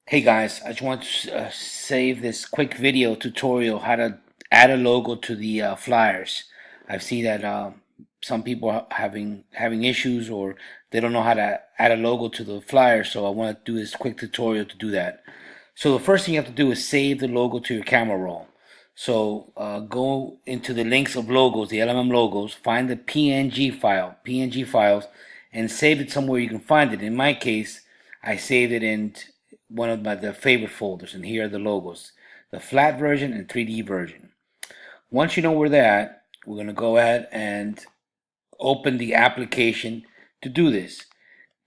Hey guys, I just want to save this quick video tutorial how to add a logo to the flyers. I see that some people are having issues or they don't know how to add a logo to the flyer, so I want to do this quick tutorial to do that. So the first thing you have to do is save the logo to your camera roll. So go into the links of logos, the LMM logos, find the PNG files, and save it somewhere you can find it. In my case, I saved it in one of the favorite folders, and here are the logos, the flat version and 3D version. Once you know where they're at, we're going to go ahead and open the application to do this.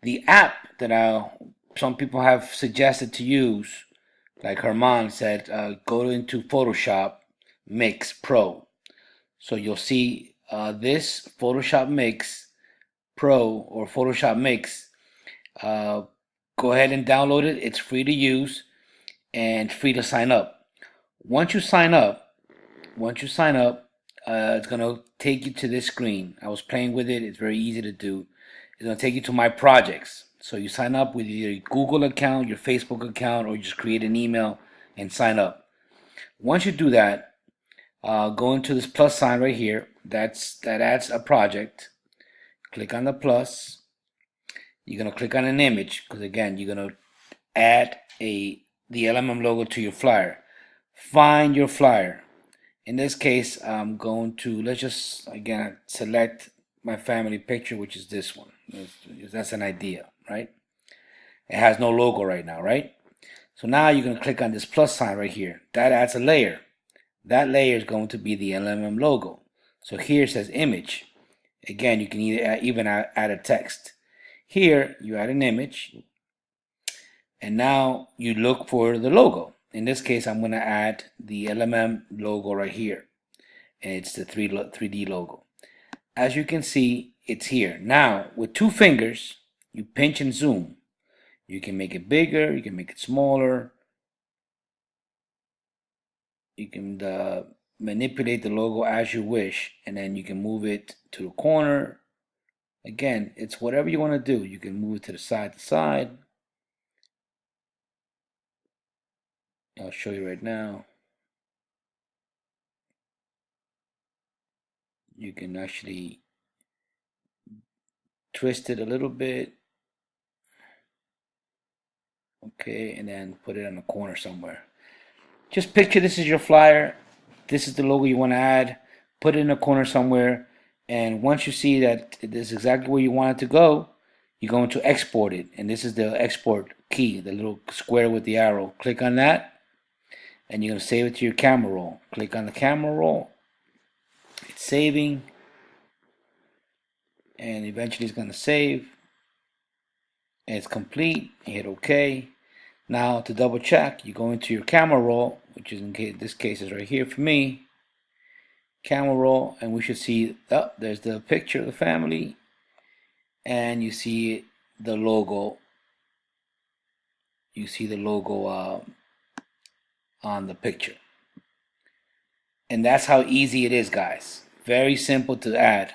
The app that some people have suggested to use, like Herman said, go into Photoshop Mix Pro. So you'll see this Photoshop Mix Pro or Photoshop Mix. Uh, Go ahead and download it. It's free to use and free to sign up. Once you sign up, it's gonna take you to this screen. I was playing with it. It's very easy to do. It's gonna take you to my projects. So you sign up with your Google account, your Facebook account, or you just create an email and sign up. Once you do that, go into this plus sign right here. That adds a project. Click on the plus. You're gonna click on an image because again, you're gonna add the LMM logo to your flyer. Find your flyer. In this case, I'm going to, let's just again select my family picture, which is this one. That's an idea, right? It has no logo right now, right? So now you're going to click on this plus sign right here. That adds a layer. That layer is going to be the LMM logo. So here it says image. Again, you can even add a text. Here you add an image, and now you look for the logo. In this case, I'm going to add the LMM logo right here, and it's the 3D logo. As you can see, it's here. Now, with two fingers, you pinch and zoom. You can make it bigger, you can make it smaller. You can manipulate the logo as you wish, and then you can move it to the corner. Again, it's whatever you want to do. You can move it to the side. I'll show you right now. You can actually twist it a little bit. Okay, and then put it on the corner somewhere. Just picture this is your flyer. This is the logo you want to add. Put it in a corner somewhere. And once you see that this is exactly where you want it to go, you're going to export it. And this is the export key, the little square with the arrow. Click on that, and you're going to save it to your camera roll. Click on the camera roll. It's saving, and eventually it's going to save. And it's complete. Hit OK. Now to double check, you go into your camera roll, which is in this case is right here for me. Camera roll, and we should see, oh, there's the picture of the family, and you see the logo. You see the logo on the picture. And that's how easy it is, guys. Very simple to add.